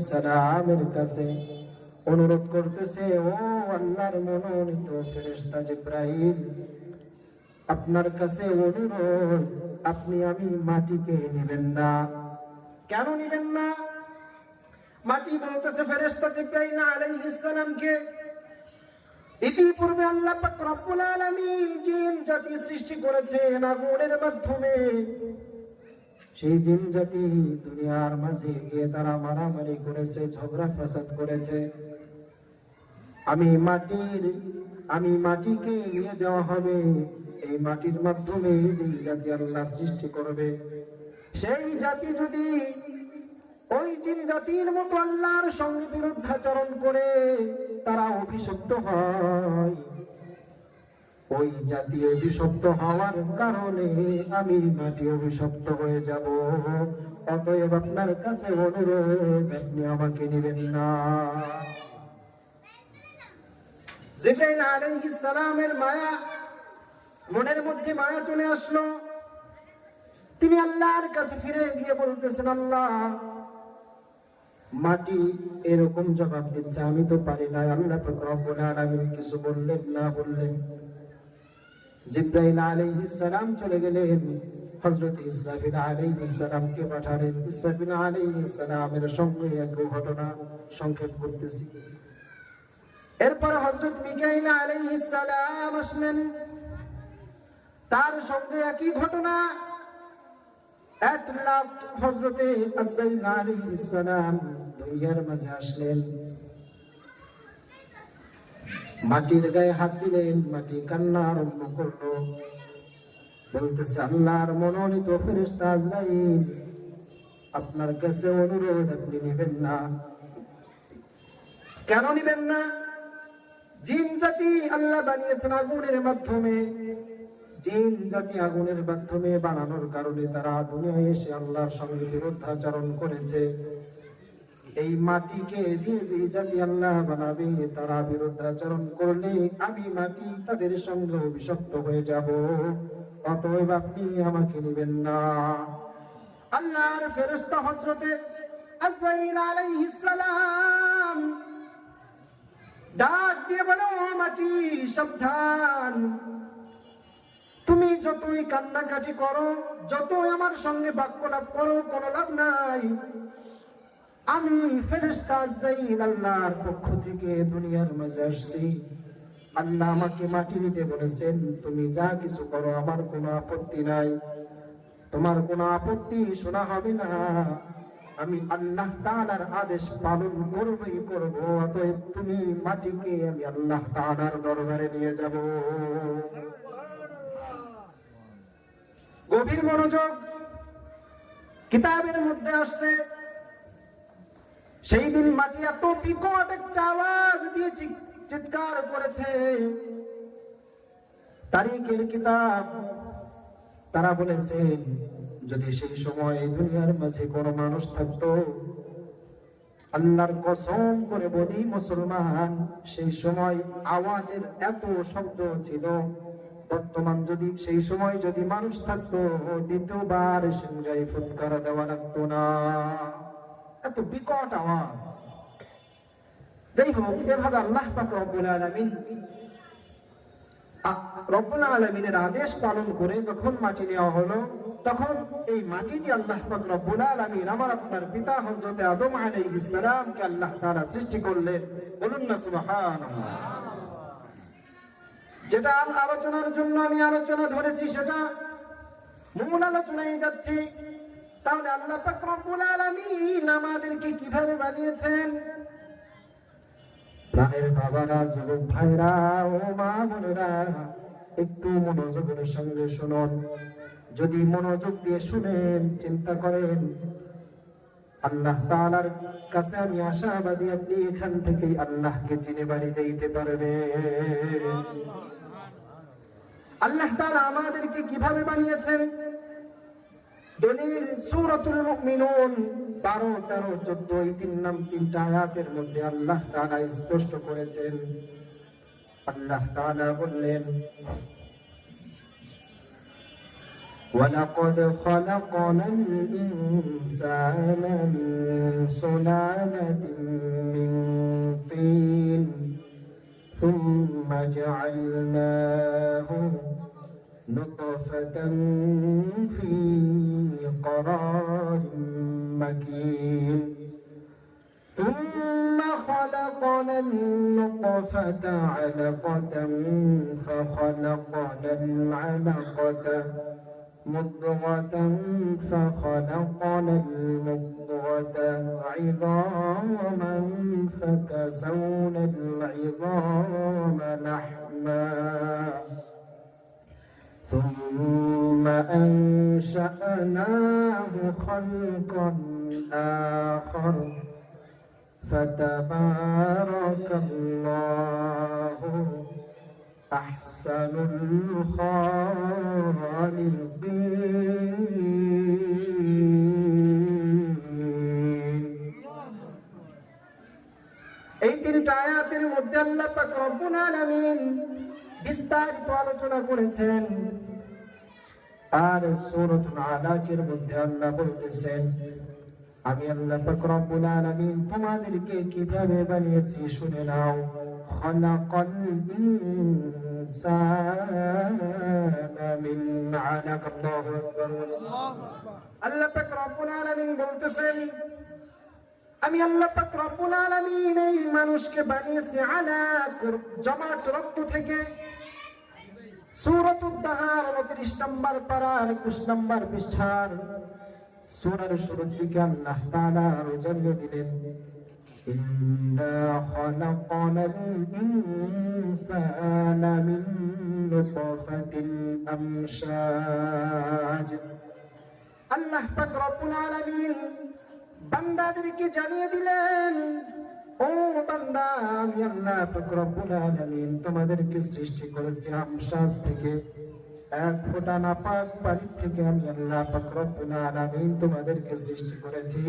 সালামের কাছে অনুরোধ করতেছে, ও আল্লাহর মনোনীত ফেরেশতা জিবরাইল, আপনার কাছে অনুরোধ, আপনি আমি মাটিকে নেবেন না। কেন নেবেন না? মাটি বলতেছে ফেরেশতা জিবরাইল আলাইহিস সালামকে, ইতিপূর্বে আল্লাহ পাক রব্বুল আলামিন জিন জাতি সৃষ্টি করেছেন আগুনের মাধ্যমে। সেই জিন জাতি দুনিয়ার মাঝে গিয়ে তারা মারামারি করেছে, ঝগড়া ফাসাদ করেছে। আমি মাটিকে নিয়ে যাওয়া হবে। এই মাটির মাধ্যমে যে জাতি আল্লাহ সৃষ্টি করবে, সেই জাতি যদি ওই জিন জাতির মতো আল্লাহর সঙ্গে বিরুদ্ধাচরণ করে তারা অভিশপ্ত হয়, ওই জাতি অভিশপ্ত হওয়ার কারণে আমি মাটি অভিশপ্ত হয়ে যাব। অতএব আপনার কাছে অনুরোধ, আপনি আমাকে নেবেন না। জিবরাইল আলাইহিস সালামের মায়া, মনের মধ্যে মায়া চলে আসলো। তিনি আল্লাহর কাছে ফিরে গিয়ে বলতেছেন, আল্লাহ, মাটি এরকম জবাব দিচ্ছে, আমি তো পারি না। আল্লাহ পাক রব্বুল আলামিন কিছু বললেন না বললেন। জিবরাইল আলাইহিস সালাম চলে গেলেন, হযরত ইসরাফিল আলাইহিস সালামকে পাঠালেন। ইসরাফিল আলাইহিস সালামের সঙ্গে এক ঘটনা সংক্ষেপ করতেছি। এরপর হযরত মিকাইল আলাইহিস সালাম আসলেন, তার সঙ্গে একই ঘটনা। এট লাস্ট হযরতে আজরাইল আলাইহিস সালাম দুনিয়ার মাঝে আসলেন। মাটির গায়ে হাত দিলেন, মাটি কান্না আরম্ভ করলো, বলতেছে, আল্লাহর মনোনীত ফেরেশতা আজরাইল, আপনার কাছে অনুরোধ, আপনি নেবেন না। কেন নেবেন না? জিন জাতি আল্লাহ বানিয়েছেন আগুনের মাধ্যমে। জিন জাতি আগুনের মাধ্যমে বানানোর কারণে তারা দুনিয়ায় এসে আল্লাহর সঙ্গে বিরুদ্ধাচরণ করেছে। এই মাটিকে দিয়ে যে জাতি আল্লাহ বানাবে, তারা বিরুদ্ধাচরণ করলে আমি মাটি তাদের সঙ্গে অভিশপ্ত হয়ে যাব। অতএব আপনি আমাকে নেবেন না। আল্লাহর ফেরেশতা হযরতে আজরাইল আলাইহিস সালাম ডাক দিয়ে বলো, মাটি সাবধান, তুমি যতই কান্নাকাটি করো, যতই আমার সঙ্গে বাক্যলাপ করো, কোনো লাভ নাই। আমি ফেরেশতা আজরাইল আল্লাহর পক্ষ থেকে দুনিয়ার মাঝে আসছি। আল্লাহ আমাকে মাটি নিতে বলেছেন, তুমি যা কিছু করো আমার কোনো আপত্তি নাই, তোমার কোনো আপত্তি শোনা হবে না। আমি আল্লাহ তাআলার আদেশ পালন করবই করব। অতএব তুমি মাটিকে আমি আল্লাহ তাআলার দরবারে নিয়ে যাব। গভীর মনোযোগ। কিতাবের মধ্যে আসছে, সেই দিন মাটি এত বিকট একটা আওয়াজ দিয়ে চিৎকার করেছে। তারিখের কিতাব তারা বলেছে, যদি সেই সময় দুনিয়ার মাঝে কোনো মানুষ থাকতো, আল্লাহর কসম করে বলি মুসলমান, সেই সময় আওয়াজের এত শব্দ ছিল, বর্তমান যদি সেই সময় যদি মানুষ থাকতো, দ্বিতীয়বার সিংহায় ফুৎকার দেওয়া লাগতো না। এত বিকট আওয়াজ। যাই হোক, এভাবে আল্লাহ পাক রব্বুল আলামিনের আদেশ পালন করে যখন মাটি নেওয়া হলো, তখন এই মাটি দিয়ে আল্লাহ পাক রব্বুল আলামিন আমার আপনার পিতা হযরতে আদম আলাইহিস সালামকে আল্লাহ তাআলা সৃষ্টি করলেন। বলুন না সুবহানাল্লাহ। যেটা আলোচনার জন্য আমি আলোচনা ধরেছি, সেটা মূল আলোচনায় যাচ্ছি। তাহলে আল্লাহ পাক রব্বুল আলামিন আমাদেরকে কিভাবে বানিয়েছেন? প্রাণের বাবারা, যুবক ভাইরা ও মা বোনেরা, একটু মনোযোগের সঙ্গে শুনুন। যদি মনোযোগ দিয়ে শুনেন, চিন্তা করেন, আল্লাহ তাআলার কাছে আমি আশাবাদী, আপনি এখান থেকে আল্লাহকে চিনে বাড়ি যাইতে পারবেন। আল্লাহ তাআলা আমাদেরকে কিভাবে বানিয়েছেন? দলিল সূরাতুল মুমিনুন 12, 13, 14 এই তিনটা আয়াতের মধ্যে আল্লাহ তাআলা স্পষ্ট করেছেন। আল্লাহ তাআলা বললেন, ولقد خلقنا الإنسان من سلالة من طين ثم جعلناه نطفة في قرار مكين ثم خلقنا النطفة علقة فخلقنا العلقة مضغة فخلقنا المضغة عظاما فكسونا العظام لحما ثم أنشأناه خلقا آخر فتبارك الله أحسن الخالقين। এই তিনটা আয়াতের মধ্যে আল্লাহ পাক রব্বুল আলামিন বিস্তারিত আলোচনা করেছেন। আর সূরাতুল আলাকের মধ্যে আল্লাহ বলতেছেন, আমি আল্লাহ পাক রব্বুল আলামিন তোমাদেরকে কিভাবে বানিয়েছি শুনে নাও। খালাকাল ইনসানা মিন আলাক। আল্লাহু আকবার। আল্লাহ পাক রব্বুল আলামিন বলতেছেন, আমি আল্লাহ পাক রব্বুল আলামিন এই মানুষকে বানিয়েছি আলাক, জমাট রক্ত থেকে। সূরাতুদ দাহার 29 নম্বর পারার 21 নম্বর পৃষ্ঠার সূরার শুরুর দিকে আল্লাহ তাআলা আরো জানিয়ে দিলেন, ইন্না খালাকানাল ইনসানা মিন নুতফাতিন আমশাজ। আল্লাহ পাক রব্বুল আলামিন বান্দাদেরকে জানিয়ে দিলেন, ও বান্দা, আমি আল্লাহ পাক রব্বুল আলামিন তোমাদেরকে সৃষ্টি করেছি আমশাজ থেকে, এক ফোঁটা নাপাক পানি থেকে আমি আল্লাহ পাক রব্বুল আলামিন তোমাদেরকে সৃষ্টি করেছি।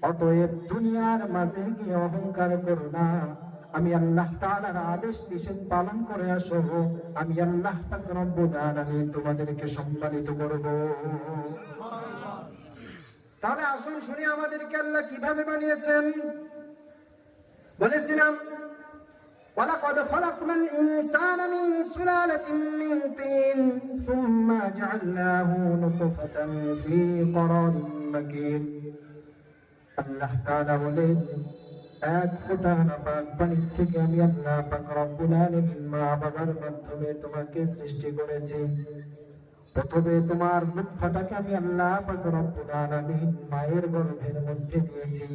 অতএব দুনিয়ার মাঝে গিয়ে অহংকার করো না, আমি আল্লাহ তাআলার আদেশ নিষেধ পালন করে আসো, আমি আল্লাহ পাক রব্বুল আলামিন তোমাদেরকে সম্মানিত করব। তাহলে আসুন শুনি আমাদেরকে আল্লাহ কিভাবে বানিয়েছেন। বলেছিলাম, ওয়ালাকাদ খালাকনাল ইনসানা মিন সুলালাতিন মিন তিন সুম্মা জাআলনাহু নুতফাতান ফি করারিন মাকিন। আল্লাহ তাআলা বলেন, এক ফোঁটা নাপাক পানি থেকে আমি আল্লাহ পাক রব্বুল আলামিন মা বাবার মাধ্যমে তোমাকে সৃষ্টি করেছি। প্রথমে তোমার নুতফাটাকে আমি আল্লাহ পাক রব্বুল আলামিন মায়ের গর্ভের মধ্যে দিয়েছি।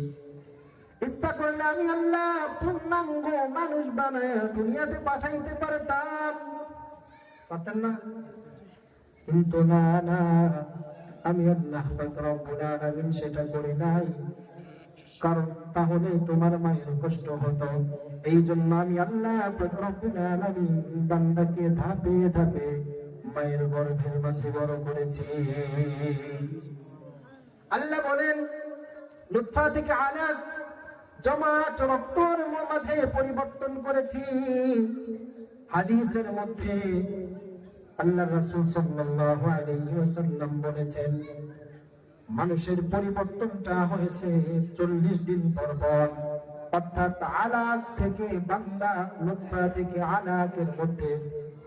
ইচ্ছা করলে আমি আল্লাহ পূর্ণাঙ্গ মানুষ বানায় দুনিয়াতে পাঠাইতে পারতাম, পারতেন না? কিন্তু না, আমি আল্লাহ পাক রব্বুল আলামিন সেটা করি নাই, কারণ তাহলে তোমার মায়ের কষ্ট হতো। এই জন্য আমি আল্লাহ পাক রব্বুল আলামিন বান্দাকে ধাপে ধাপে মায়ের গর্ভের মাঝে বড় করেছি। আল্লাহ বলেন, নুতফা থেকে আলাক, জমাট রক্তর মাঝে পরিবর্তন করেছি। হাদিসের মধ্যে আল্লাহ রাসূল সাল্লাল্লাহু আলাইহি ওয়াসাল্লাম বলেছেন, মানুষের পরিবর্তনটা হয়েছে 40 দিন পর পর। অর্থাৎ আলাক থেকে বান্দা, নুতফা থেকে আলাকের মধ্যে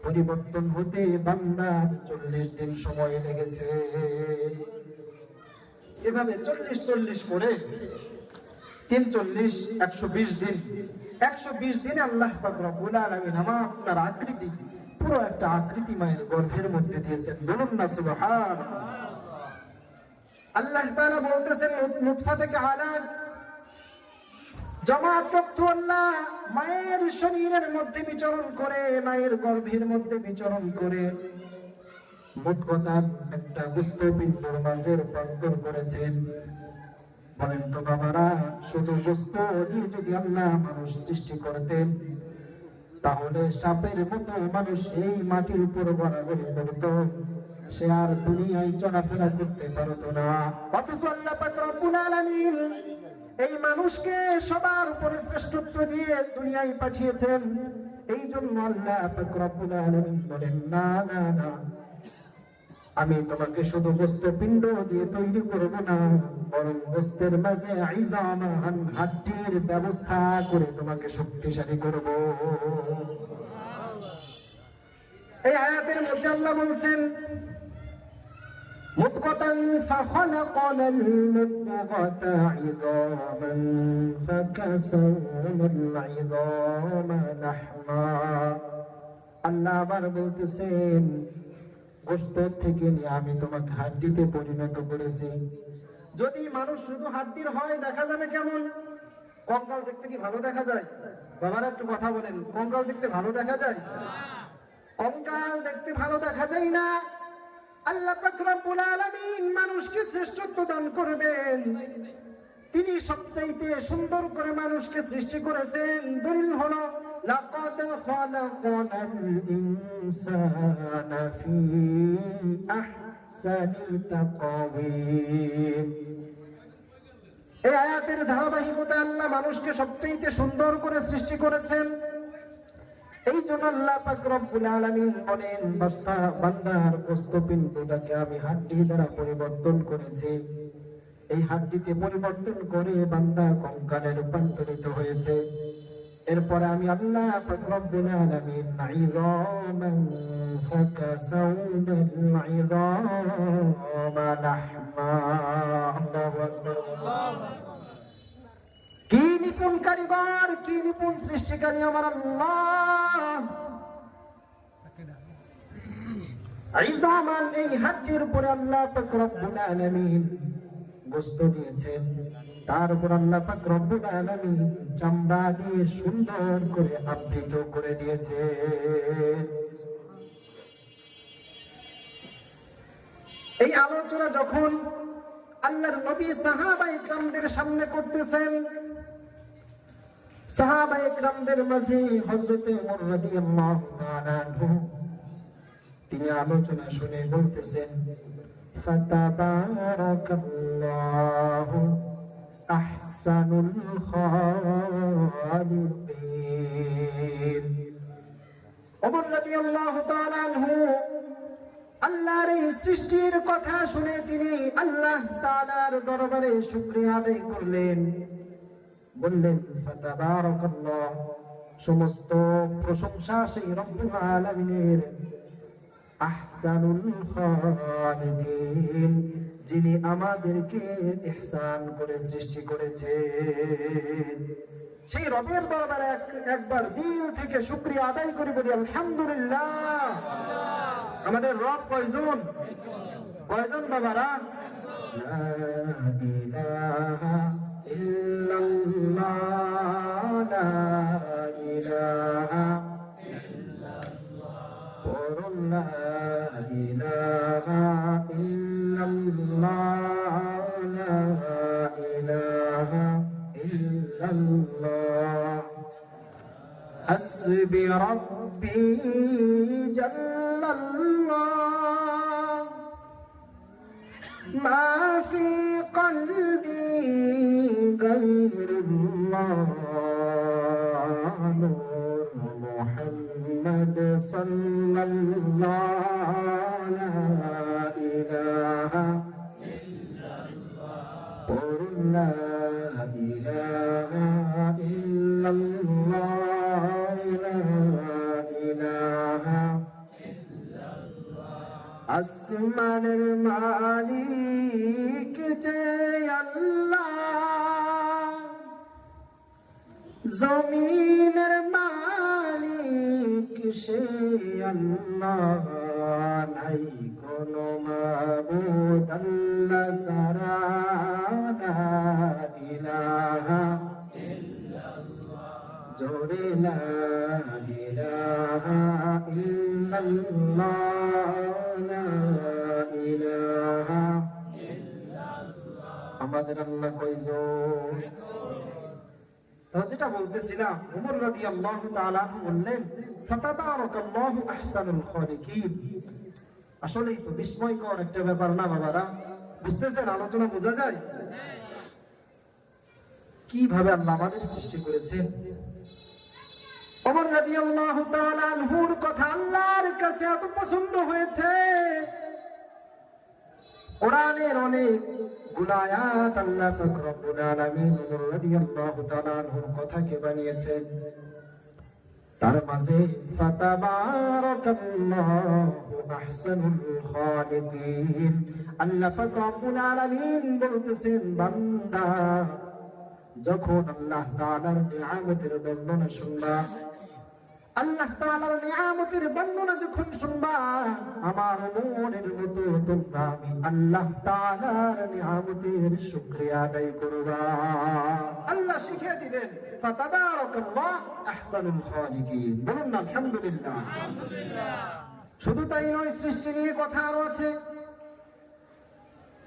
পরিবর্তন হতে বান্দার 40 দিন সময় লেগেছে। এভাবে 40 করে 3 40 120 দিন, 120 দিনে আল্লাহ পাক রব্বুল আলামিন আপনার আকৃতি, পুরো একটা আকৃতি মায়ের গর্ভের মধ্যে দিয়েছেন। বলুন না সুবহানাল্লাহ। আল্লাহ তাআলা বলতেছেন, নুতফা থেকে আলাক, জমাট রক্ত আল্লাহ মায়ের শরীরের মধ্যে বিচরণ করে, মায়ের গর্ভের মধ্যে বিচরণ করে মুদগতার একটা গোস্তপিণ্ডের মাঝে রূপান্তর করেছেন। বলেন তো বাবারা, শুধু গোস্ত দিয়ে যদি আল্লাহ মানুষ সৃষ্টি করতেন, তাহলে সাপের মতো মানুষ এই মাটির উপর গড়াগড়ি করত, সে আর দুনিয়ায় চলাফেরা করতে পারতো না। অথচ আল্লাহ পাক রব্বুল আলামিন এই মানুষকে সবার উপরে শ্রেষ্ঠত্ব দিয়ে দুনিয়ায় পাঠিয়েছেন। এই জন্য আল্লাহ পাক রব্বুল আলামিন বলেন, না, আমি তোমাকে শুধু গোস্ত পিণ্ড দিয়ে তৈরি করব না, বরং গোস্তের মাঝে ইজামান হাড্ডির ব্যবস্থা করে তোমাকে শক্তিশালী করব। এই আয়াতের মধ্যে আল্লাহ বলছেন মুদগাতান ফাখলাকনাল মুদগাতা ইযামান ফাকাসাওনাল ইযামা লাহমা। আল্লাহ আবার বলতেছেন গোশত থেকে নিয়ে আমি তোমাকে হাড্ডিতে পরিণত করেছি। যদি মানুষ শুধু হাড্ডির হয় দেখা যাবে কেমন? কঙ্কাল দেখতে কি ভালো দেখা যায়? বাবারা একটু কথা বলেন, কঙ্কাল দেখতে ভালো দেখা যায়? কঙ্কাল দেখতে ভালো দেখা যায় না। আল্লাহ পাক রব্বুল আলামিন মানুষকে শ্রেষ্ঠত্ব দান করবেন। তিনি সবচাইতে সুন্দর করে মানুষকে সৃষ্টি করেছেন। দলিল হলো লাকাদ খালাকনাল ইনসানা ফি আহসানি তাকওয়িম। এই আয়াতের ধারাবাহিকতা আল্লাহ মানুষকে সবচাইতে সুন্দর করে সৃষ্টি করেছেন। এই জন্য আল্লাহ পাক রব্বুল আলামিন বলেন বান্দার গোশতপিণ্ডটাকে আমি হাড্ডি দ্বারা পরিবর্তন করেছি। এই হাড্ডিতে পরিবর্তন করে বান্দা কঙ্কালে রূপান্তরিত হয়েছে। এরপরে আমি আল্লাহ পাক রব্বুল আলামিন ইযামান ফাকাসাওনাল ইযামা লাহমা। আল্লাহু আকবার। কি নিপুণ কারিগর, কি নিপুণ সৃষ্টিকারী আমার আল্লাহ। ইযামান এই হাড্ডির উপরে আল্লাহ পাক রব্বুল আলামিন গোশত দিয়েছেন। তার উপর আল্লাহ পাক রব্বুল আলামিন চামড়া দিয়ে সুন্দর করে আবৃত করে দিয়েছে। এই আলোচনা যখন আল্লাহর নবী সাহাবায়ে কিরামদের সামনে করতেছেন, সাহাবায়ে কিরামদের মাঝে হযরত ওমর রাদিয়াল্লাহু তাআলা আনহু তিনি আলোচনা শুনে বলতেছেন ফাতাবারাকাল্লাহু আহসানুল খালিকিন। ওমর রাদিয়াল্লাহু তাআলা আনহু আল্লাহর এই সৃষ্টির কথা শুনে তিনি আল্লাহ তাআলার দরবারে শুকরিয়া আদায় করলেন। বললেন ফাতাবারাকাল্লাহ, সমস্ত প্রশংসা সেই রব্বুল আলামিনের। আহসানুল খালিকিন, যিনি আমাদেরকে ইহসান করে সৃষ্টি করেছেন। সেই রবের দরবারে একবার দিল থেকে শুকরিয়া আদায় করি, বলি আলহামদুলিল্লাহ। আমাদের রব কয়জন? কয়জন বাবারা? লা ইলাহা ইল্লাল্লাহ, লা ইলাহা লা ইলাহা ইল্লাল্লাহ, লা ইলাহা ইল্লাল্লাহ। হাসবি রাব্বি জাল্লাল্লাহ, মা ফি কলবি গায়রুল্লাহ, নূর মুহাম্মদ সাল্লাল্লাহ, লা ইলাহা ইল্লাল্লাহ, লা ইলাহা ইল্লাল্লাহ, লা ইলাহা ইল্লাল্লাহ। আসমানের মালিক যে আল্লাহ, জমিনের মালিক সে আল্লাহ, নাই কোনো মাবুদ আল্লাহ ছাড়া, লা ইলাহা ইল্লাল্লাহ, জোরে লা ইলাহা ইল্লাল্লাহ, লা ইলাহা ইল্লাল্লাহ। আমাদের আল্লাহ কয়জন? যেটা বলতেছিলাম, ওমর রাদিয়াল্লাহু তাআলা বললেন ফাতাবারাকাল্লাহু আহসানুল খালিকিন। আসলেই তো বিস্ময়কর একটা ব্যাপার না বাবারা? বুঝতেছেন? আলোচনা বোঝা যায় কিভাবে আল্লাহ আমাদের সৃষ্টি করেছেন। ওমর রাদিয়াল্লাহু তাআলা আনহুর কথা আল্লাহর কাছে এত পছন্দ হয়েছে, কোরআনের অনেক গুনায়াত আল্লাহ পাক রব্বুল আলামিন রাদিয়াল্লাহু তাআলা আনহুর কথাকে বানিয়েছেন। তার মাঝে ফাতাবারাকাল্লাহু আহসানুল খালিকিন, আল্লাহ পাক রব্বুল আলামিন বলতেছেন, বান্দা যখন আল্লাহ তাআলার নিয়ামতের বর্ণনা শুনবা, আল্লাহ তাআলার নিয়ামতের বর্ণনা যখন শুনবা, আমার মনের মতো তোমরা আমি আল্লাহ তাআলার নিয়ামতের শুকরিয়া আদায় করবা। আল্লাহ শিখিয়ে দিলেন ফাতাবারাকাল্লাহ আহসানুল খালিকিন। বলুন না আলহামদুলিল্লাহ। শুধু তাই নয়, সৃষ্টি নিয়ে কথা আরো আছে।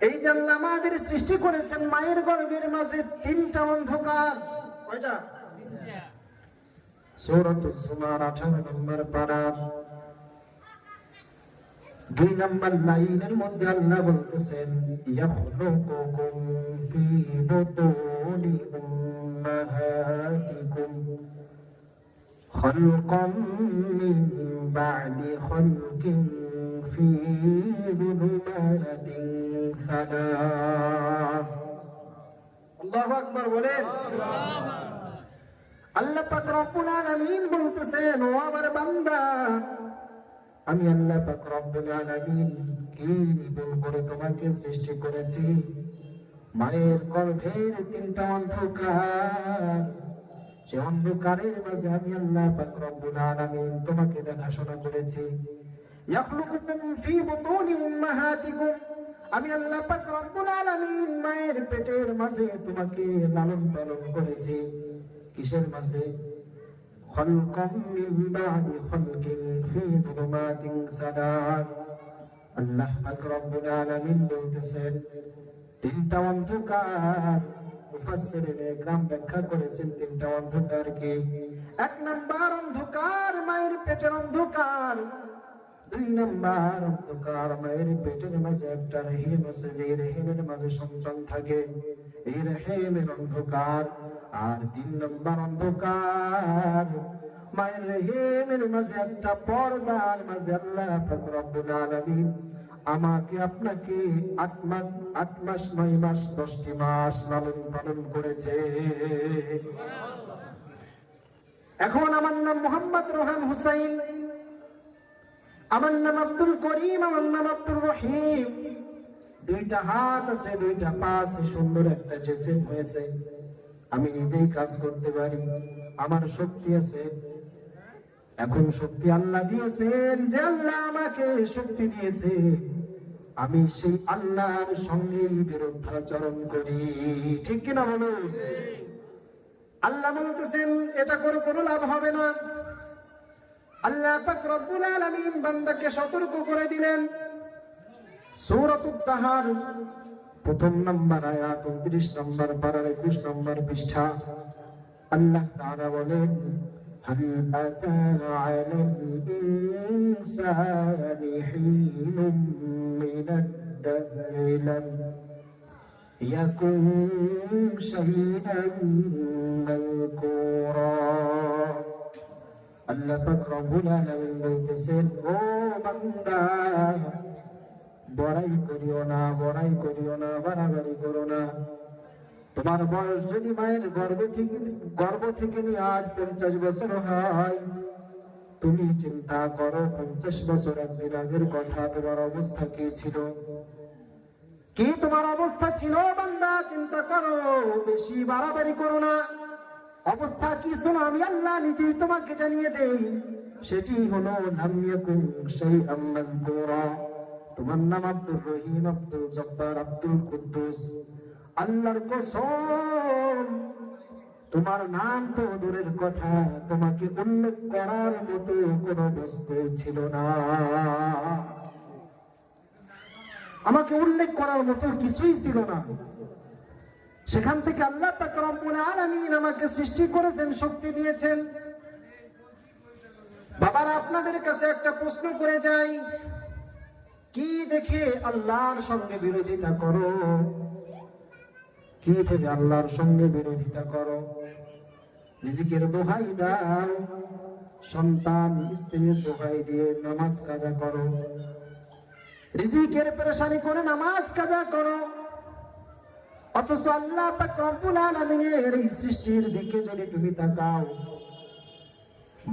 এই যে আল্লাহ আমাদের সৃষ্টি করেছেন মায়ের গর্ভের মাঝে তিনটা অন্ধকার। কয়টা? সূরাতুজ জুমার 18 নম্বর পারা 2 নম্বর লাইনের মধ্যে আল্লাহ বলতেছেন, ইয়াখলুকুকুম ফি বুতুনি উম্মাহাতিকুম খালকাম মিন বা'দি খালকিন ফি যুলুমাতিন সালাস। আল্লাহু আকবার বলেন। আল্লাহ পাক রব্বুল আলামিন বলতেছেন, ও আমার বান্দা, আমি আল্লাহ পাক রব্বুল আলামিন কি নিপুণ করে তোমাকে সৃষ্টি করেছি। মায়ের গর্ভের তিনটা অন্ধকার, সে অন্ধকারের মাঝে আমি আল্লাহ পাক রব্বুল আলামিন তোমাকে দেখাশোনা করেছি। ইয়াখলুকুকুম ফি বুতুনি উম্মাহাতিকুম, আমি আল্লাহ পাক রব্বুল আলামিন মায়ের পেটের মাঝে তোমাকে লালন পালন করেছি। কিসের মাঝে? খালকাম মিন বা'দি খালকিন ফি যুলুমাতিন সালাস। আল্লাহ পাক রব্বুল আলামিন বলতেছেন, তিনটা অন্ধকার। মুফাসসিরিনে ইকরাম ব্যাখ্যা করেছেন তিনটা অন্ধকার কি। 1 নাম্বার অন্ধকার মায়ের পেটের অন্ধকার। 2 নাম্বার অন্ধকার মায়ের পেটের মাঝে একটা রহিম আছে, যে রহিমের মাঝে সন্তান থাকে, এই রহিমের অন্ধকার। আর 3 নাম্বার অন্ধকার মায়ের রহিমের মাঝে একটা পর্দার মাঝে আল্লাহ পাক রব্বুল আলামিন আমাকে আপনাকে 8 মাস 9 মাস 10টি মাস লালন পালন করেছে। এখন আমার নাম মোহাম্মদ রোহান হুসাইন, আমার নাম আব্দুল করিম, আমার নাম আব্দুর রহিম। 2টা হাত আছে, 2টা পা আছে, সুন্দর একটা জিসিম হয়েছে। আমি নিজেই কাজ করতে পারি, আমার শক্তি আছে। এখন শক্তি আল্লাহ দিয়েছেন, যে আল্লাহ আমাকে শক্তি দিয়েছে, আমি সেই আল্লাহর সঙ্গে বিরুদ্ধাচরণ করি। ঠিক কিনা বলুন? আল্লাহ বলতেছেন এটা করে কোনো লাভ হবে না। আল্লাহ পাক রব্বুল আলামিন বান্দাকে সতর্ক করে দিলেন। সূরাতুত তাহার 1 নম্বর আয়াত 29 নম্বর পারার 21 নম্বর পৃষ্ঠা আল্লাহ তাআলা বলেন, হাল আতা আলাল ইনসানি হিনুম মিনাদ দাহরি লাম ইয়াকুন শাইআন মাযকুরা। আল্লাহ পাক রব্বুল আলামিন বলতেছেন, ও বান্দা, বড়াই করিও না, বাড়াবাড়ি করো না। তোমার বয়স যদি মায়ের গর্ভ থেকে নিয়ে আজ 50 বছর হয়, তুমি চিন্তা করো 50 বছর একদিন আগের কথা তোমার অবস্থা কি ছিল? কি তোমার অবস্থা ছিল বান্দা? চিন্তা করো, বেশি বাড়াবাড়ি করো না। অবস্থা কি শোনো, আমি আল্লাহ নিজেই তোমাকে জানিয়ে দেই। সেটি হলো লাম ইয়াকুন শাইআন মাযকুরা। তোমার নাম আব্দুর রহিম, আব্দুল জব্বার, আব্দুল কুদ্দুস। আল্লাহর কসম, তোমার নাম তো দূরের কথা, তোমাকে উল্লেখ করার মতো কোনো বস্তু ছিল না। আমাকে উল্লেখ করার মতো কিছুই ছিল না। সেখান থেকে আল্লাহ পাক রব্বুল আলামিন আমাকে সৃষ্টি করেছেন, শক্তি দিয়েছেন। বাবারা, আপনাদের কাছে একটা প্রশ্ন করে যাই, কি দেখে আল্লাহর সঙ্গে বিরোধিতা করো? কি ভেবে আল্লাহর সঙ্গে বিরোধিতা করো? রিজিকের দোহাই দাও, সন্তান স্ত্রীর দোহাই দিয়ে নামাজ কাজা করো, রিজিকের পেরেশানি করে নামাজ কাজা করো, অথচ আল্লাহ পাক রব্বুল আলামিনের এই সৃষ্টির দিকে যদি তুমি তাকাও,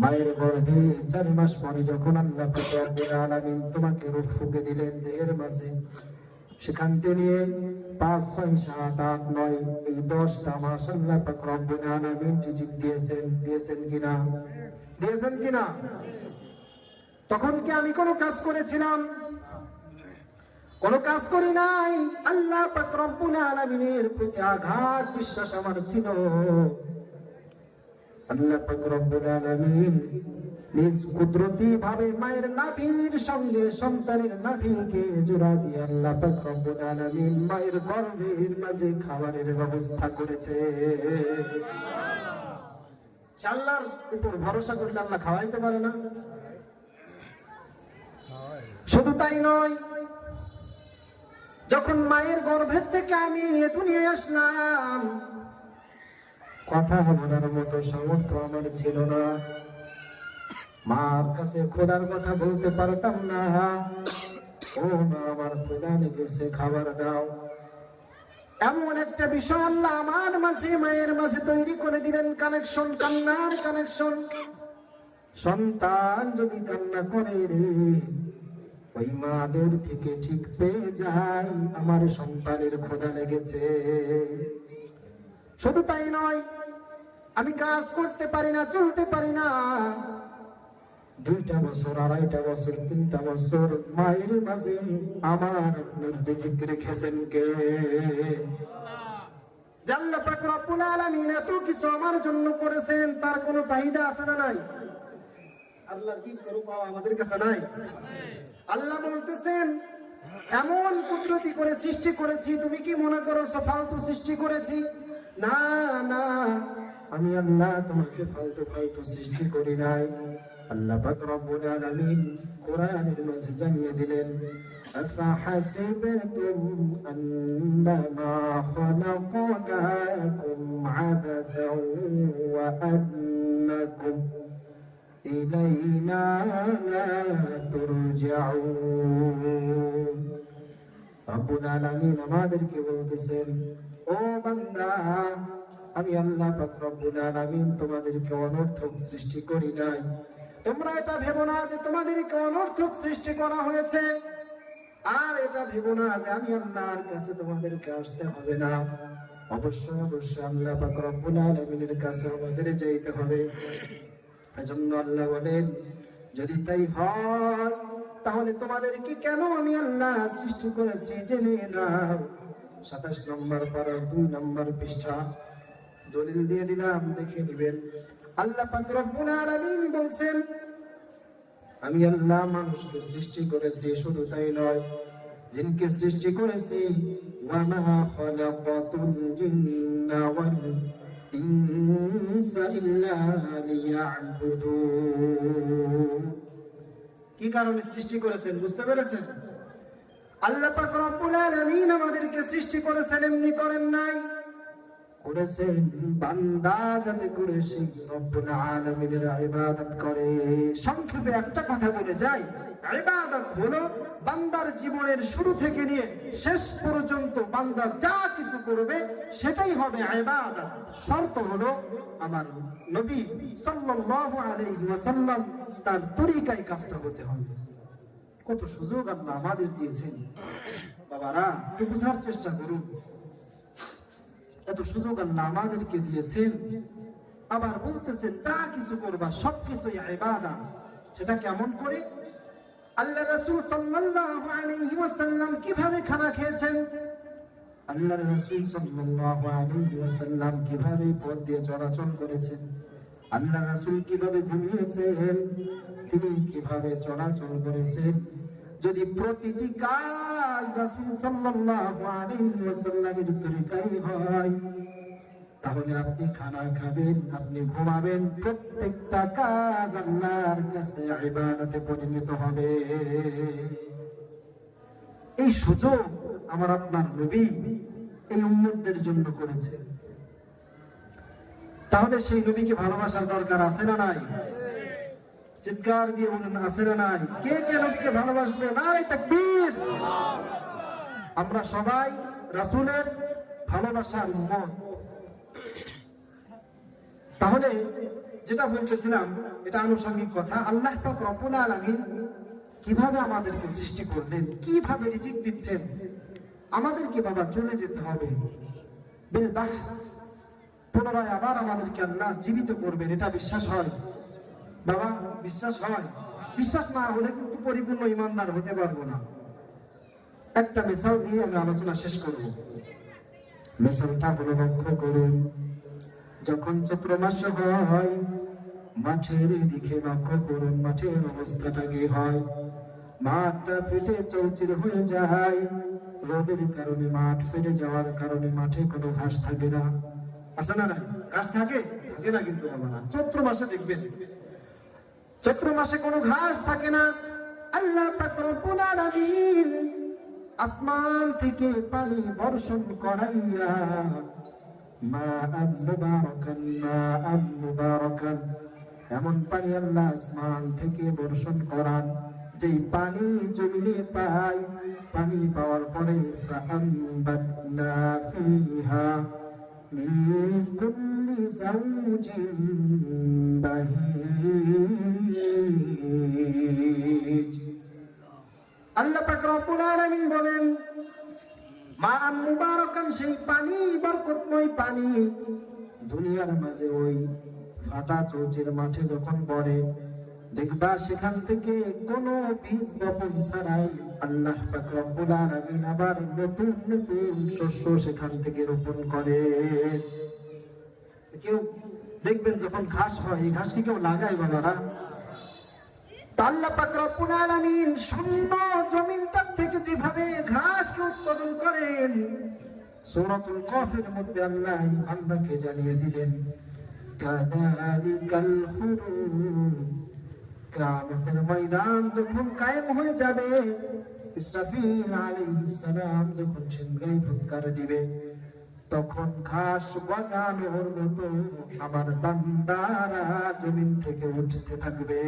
মায়ের গর্ভে 4 মাস পরে যখন আল্লাহ পাক রব্বুল আলামিন তোমাকে রূহ ফুঁকে দিলেন দেহের মাঝে, সেখান থেকে নিয়ে 5, 6, 7, 8, 9 এই 10টা মাস আল্লাহ পাক রব্বুল আলামিন রিজিক দিয়েছেন কিনা? তখন কি আমি কোনো কাজ করেছিলাম? কোনো কাজ করি নাই। আল্লাহ পাক রব্বুল আলামিনের প্রতি আঘাত বিশ্বাস আমার ছিল। আল্লাহ পাক রব্বুল আলামিন নিজ কুদরতি ভাবে মায়ের নাভির সঙ্গে সন্তানের নাভিকে জোড়া দিয়ে আল্লাহ পাক রব্বুল আলামিন মায়ের গর্ভের মাঝে খাবারের ব্যবস্থা করেছে। আল্লাহর উপর ভরসা করলে আল্লাহ খাওয়াইতে পারে না? শুধু তাই নয়, যখন মায়ের গর্ভের থেকে আমি এ দুনিয়ায় আসলাম, কথা বলার মতো সামর্থ্য আমার ছিল না। মার কাছে খোদার কথা বলতে পারতাম না, ও মা আমার খোদা লেগেছে, খাবার দাও। এমন একটা বিষয় আল্লাহ আমার মাঝে মায়ের মাঝে তৈরি করে দিলেন, কানেকশন, কান্নার কানেকশন। সন্তান যদি কান্না করে রে, ওই মা দূর থেকে ঠিক পেয়ে যায় আমার সন্তানের খোদা লেগেছে। শুধু তাই নয়, আমি কাজ করতে পারি না, চলতে পারি না। 2টা বছর, 2.5টা বছর, 3টা বছর মায়ের মাঝে আমার রিজিক রেখেছেন কে? আল্লাহ পাক রব্বুল আলামিন এত কিছু আমার জন্য করেছেন, তার কোনো চাহিদা আছে না নাই? আল্লাহ কি করব আমাদের কাছে নাই? আল্লাহ বলতেছেন, এমন কুদরতি করে সৃষ্টি করেছি, তুমি কি মনে করো ফালতু সৃষ্টি করেছি? না না, আমি আল্লাহ তোমাকে ফালতু সৃষ্টি করি নাই। আল্লাহ পাক রব্বুল আলামিন কোরআনের মাঝে জানিয়ে দিলেন, আফাহাসিবতুম আন্নামা খালাকনাকুম আবাসাও ওয়া আন্নাকুম ইলাইনা লা তুরজাউন। রব্বুল আলামিন আমাদেরকে বলতেছেন, ও বান্দা, আমি আল্লাহ পাক রব্বুল আলামিন তোমাদেরকে অনর্থক সৃষ্টি করি নাই। তোমরা এটা ভেবো না যে তোমাদেরকে অনর্থক সৃষ্টি করা হয়েছে, আর এটা ভেবো না যে আমি আল্লাহর কাছে তোমাদেরকে আসতে হবে না। অবশ্যই আল্লাহ পাক রব্বুল আলামিনের কাছে আমাদের যেতে হবে। এজন্য আল্লাহ বলেন, যদি তাই হয় তাহলে তোমাদেরকে কেন আমি আল্লাহ সৃষ্টি করেছি জেনে নাও। 27 নম্বর পারা 2 নম্বর পৃষ্ঠা দলিল দিয়ে দিলাম, দেখে নেবেন। আল্লাহ পাক রব্বুল আলামিন বলছেন, আমি আল্লাহ মানুষকে সৃষ্টি করেছি, শুধু তাই নয়, জিনকে সৃষ্টি করেছি। ওয়া মা খালাকাতুল জিন্না ওয়াল ইনসা ইল্লা লিয়াবুদুন। কি কারণে সৃষ্টি করেছেন বুঝতে পেরেছেন? আল্লাহ পাক রব্বুল আলামিন আমাদেরকে সৃষ্টি করেছেন এমনি করেন নাই, করেছেন বান্দা যাতে করে সেই রব্বুল আলামিনের ইবাদত করে। সংক্ষেপে একটা কথা বলে যাই, ইবাদত হলো বান্দার জীবনের শুরু থেকে নিয়ে শেষ পর্যন্ত বান্দা যা কিছু করবে সেটাই হবে ইবাদত। শর্ত হলো আমার নবী সাল্লাল্লাহু আলাইহি ওয়াসাল্লাম তার তরিকায় কাজটা হতে হবে। কত সুযোগ আল্লাহ আমাদের দিয়েছেন বাবারা, একটু বোঝার চেষ্টা করুন। এত সুযোগ আল্লাহ আমাদেরকে দিয়েছেন, আবার বলতেছেন যা কিছু করবা সবকিছুই ইবাদত। সেটা কেমন করে? আল্লাহ রাসূল সাল্লাল্লাহু আলাইহি ওয়াসাল্লাম কিভাবে খানা খেয়েছেন, আল্লাহ রাসূল সাল্লাল্লাহু আলাইহি ওয়াসাল্লাম কিভাবে পথ দিয়ে চলাচল করেছেন, আল্লাহ রাসূল কিভাবে ঘুমিয়েছেন, তিনি কিভাবে চলাচল করেছেন, যদি প্রতিটি কাজ রাসূল সাল্লাল্লাহু আলাইহি ওয়াসাল্লামের তরিকায় হয়, তাহলে আপনি খানা খাবেন, আপনি ঘুমাবেন, প্রত্যেকটা কাজ আল্লাহর কাছে ইবাদতে পরিণত হবে। এই সুযোগ আমার আপনার নবী এই উম্মতদের জন্য করেছেন। তাহলে সেই নবীকে ভালোবাসার দরকার আছে না নাই? চিৎকার দিয়ে বলুন আছে না নাই? কে কে নবীকে ভালোবাসবে? নারে তাকবীর। আমরা সবাই রাসূলের ভালোবাসার উম্মত। তাহলে যেটা বলতেছিলাম এটা আনুষঙ্গিক কথা। আল্লাহ পাক রব্বুল আলামিন কিভাবে আমাদেরকে সৃষ্টি করলেন, কিভাবে রিজিক দিচ্ছেন, আমাদেরকে বাবা চলে যেতে হবে বিল বাহস, পুনরায় আবার আমাদেরকে আল্লাহ জীবিত করবেন, এটা বিশ্বাস হয় বাবা? বিশ্বাস হয়? বিশ্বাস না হলে কিন্তু পরিপূর্ণ ইমানদার হতে পারবো না। একটা মিসাল দিয়ে আমি আলোচনা শেষ করব। মিসালটা হলো, লক্ষ্য করুন, যখন চৈত্র মাস হয়, মাঠের দিকে লক্ষ্য করুন, মাঠের অবস্থাটা কি হয়? মাঠটা ফেটে চৌচির হয়ে যায়। রোদের কারণে মাঠ ফেটে যাওয়ার কারণে মাঠে কোনো ঘাস থাকে না। আছে না? ঘাস থাকে? থাকে না কিন্তু বাবা। চৈত্র মাসে দেখবেন, চৈত্র মাসে কোনো ঘাস থাকে না। আল্লাহ পাক রব্বুল আলামিন আসমান থেকে পানি বর্ষণ করাইয়া মাআন মুবারাকান, এমন পানি আল্লাহ আসমান থেকে বর্ষণ করান, যেই পানি জমিনে পায়, পানি পাওয়ার পরে ফাআমবাতনা ফিহা মিন কুল্লি যাওজিন বাহীজ। আল্লাহ পাক রব্বুল আলামিন বলেন, মাআন মুবারাকান, সেই পানি বরকতময় পানি দুনিয়ার মাঝে ওই ফাটা চৌচির মাঠে যখন পড়ে, দেখবা সেখান থেকে কোনো বীজ বপন ছাড়াই আল্লাহ পাক রব্বুল আলামিন আবার নতুন নতুন শস্য সেখান থেকে রোপণ করে। কেউ দেখবেন যখন ঘাস হয়, এই ঘাস কি কেউ লাগায় বাবারা? আল্লাহ পাক রব্বুল আলামিন শূন্য জমিনটার থেকে যেভাবে ঘাসকে উৎপাদন করেন, সূরাতুল কাফের মধ্যে আল্লাহ বান্দাকে জানিয়ে দিলেন, কাযালিকাল খুরুজ, কিয়ামতের ময়দান যখন কায়েম হয়ে যাবে, ইসরাফিল আলাইহিস সালাম যখন সিংহায় ফুৎকার দিবে, তখন ঘাস গজানোর মতো আমার বান্দারা জমিন থেকে উঠতে থাকবে।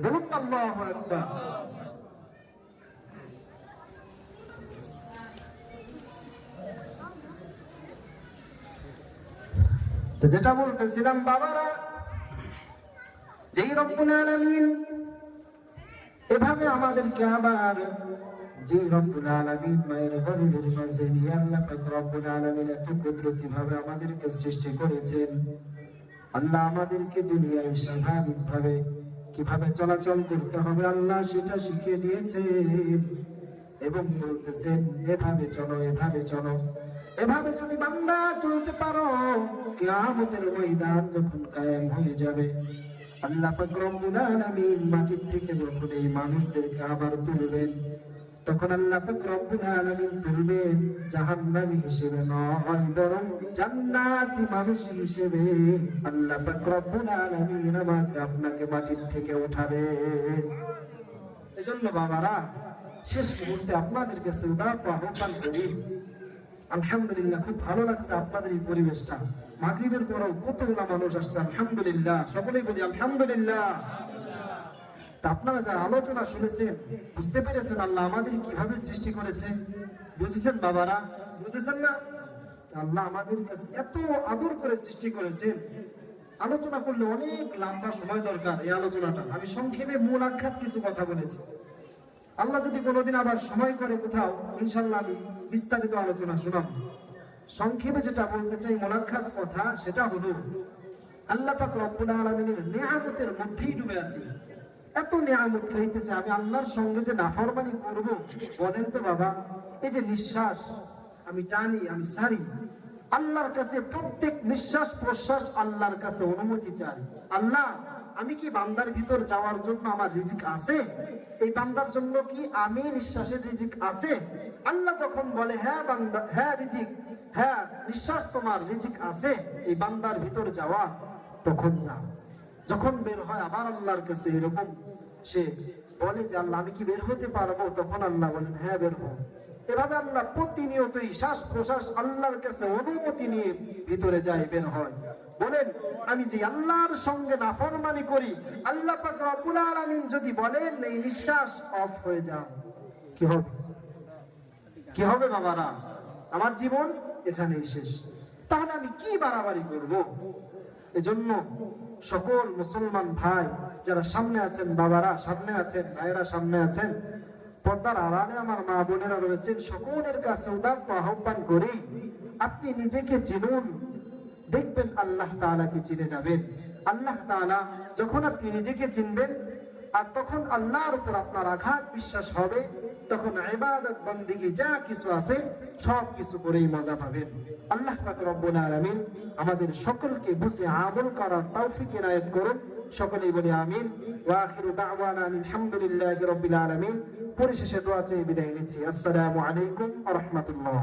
বলুন আল্লাহু আকবার। তো যেটা বলতেছিলাম বাবারা, যেই রব্বুল আলামিন এভাবে আমাদেরকে আবার, যে রব্বুল আলামিন মায়ের গর্ভের মাঝে নিয়ে আল্লাহ পাক রব্বুল আলামিন এত কুদরতি ভাবে আমাদেরকে সৃষ্টি করেছেন, আল্লাহ আমাদেরকে দুনিয়ায় স্বাভাবিকভাবে কিভাবে চলাচল করতে হবে আল্লাহ সেটা শিখিয়ে দিয়েছেন এবং বলতেছেন, এভাবে চলো, এভাবে চলো। এভাবে যদি বান্দা চলতে পারো, কিয়ামতের ময়দান যখন কায়েম হয়ে যাবে, আল্লাহ পাক রব্বুল আলামিন মাটির থেকে যখন এই মানুষদেরকে আবার তুলবেন, তখন আল্লাহ পাক রব্বুল আলামিন তুলবেন জাহান্নামী হিসেবে নয়, বরং জান্নাতি মানুষ হিসেবে আল্লাহ পাক রব্বুল আলামিন আমাকে আপনাকে মাটির থেকে উঠাবেন। এজন্য বাবারা, শেষ মুহূর্তে আপনাদের কাছে উদাত্ত আহ্বান করি, আলহামদুলিল্লাহ খুব ভালো লাগছে আপনাদের এই পরিবেশটা। মাগরিবের পরেও কতগুলা মানুষ আসছে, আলহামদুলিল্লাহ, সকলেই বলি আলহামদুলিল্লাহ। তা আপনারা যারা আলোচনা শুনেছেন, বুঝতে পেরেছেন আল্লাহ আমাদের কিভাবে সৃষ্টি করেছেন? বুঝেছেন বাবারা? বুঝেছেন না? আল্লাহ আমাদের কাছে এত আদর করে সৃষ্টি করেছেন। আলোচনা করলে অনেক লম্বা সময় দরকার। এই আলোচনাটা আমি সংক্ষেপে মূল আখ্যাত কিছু কথা বলেছি। আল্লাহ যদি কোনোদিন আবার সময় করে কোথাও, ইনশাআল্লাহ আমি বিস্তারিত আলোচনা শোনাবো। সংক্ষেপে যেটা বলতে চাই মোলাক্ষাস কথা, সেটা হলো আল্লাহ পাক রব্বুল আলামিনের নিয়ামতের মধ্যেই ডুবে আছি। এত নিয়ামত খাইতেছে, আমি আল্লাহর সঙ্গে যে নাফরমানি করব, বলেন তো বাবা? এই যে নিঃশ্বাস আমি টানি, আমি ছাড়ি, আল্লাহর কাছে প্রত্যেক নিঃশ্বাস প্রশ্বাস আল্লাহর কাছে অনুমতি চাই। আল্লাহ, আমি কি বান্দার ভিতর যাওয়ার জন্য আমার রিজিক আছে? এই বান্দার জন্য কি আমি নিঃশ্বাসের রিজিক আছে? আল্লাহ যখন বলে হ্যাঁ বান্দা, হ্যাঁ রিজিক, হ্যাঁ নিঃশ্বাস তোমার রিজিক আছে, এই বান্দার ভিতর যাওয়া, তখন যাও। যখন বের হয় আবার আল্লাহর কাছে এরকম সে বলে যে আল্লাহ আমি কি বের হতে পারবো? তখন আল্লাহ বলেন হ্যাঁ বের হো। এভাবে আল্লাহ প্রতিনিয়তই শ্বাস প্রশ্বাস আল্লাহর কাছে অনুমতি নিয়ে ভিতরে যায়, বের হয়। বলেন, আমি যে আল্লাহর সঙ্গে নাফরমানি করি, আল্লাহ পাক রব্বুল আলামিন যদি বলেন এই নিঃশ্বাস অফ হয়ে যাও, কি হবে? কি হবে বাবারা? আমার জীবন এখানেই শেষ। তাহলে আমি কি বাড়াবাড়ি করব? এজন্য সকল মুসলমান ভাই যারা সামনে আছেন, বাবারা সামনে আছেন, ভাইয়েরা সামনে আছেন, পর্দার আড়ালে আমার মা বোনেরা রয়েছেন, সকলের কাছে উদাত্ত আহ্বান করি, আপনি নিজেকে চিনুন, দেখবেন আল্লাহ তাআলাকে চিনে যাবেন। আল্লাহ তাআলা যখন আপনি নিজেকে চিনবেন, আর তখন আল্লাহর উপর আপনার আঘাত বিশ্বাস হবে, তখন ইবাদত বন্দেগী যা কিছু আছে সব কিছু করেই মজা পাবেন। আল্লাহ পাক রব্বুল আলামিন আমাদের সকলকে বুঝে আমল করার তৌফিক ইনায়েত করুন। সকলেই বলি আমিন। ওয়া আখিরু দাওয়ানা আলহামদুলিল্লাহি রাব্বিল আলামিন। পরিশেষে দোয়া চেয়ে বিদায় নিচ্ছি। আসসালামু আলাইকুম ওয়া রাহমাতুল্লাহ।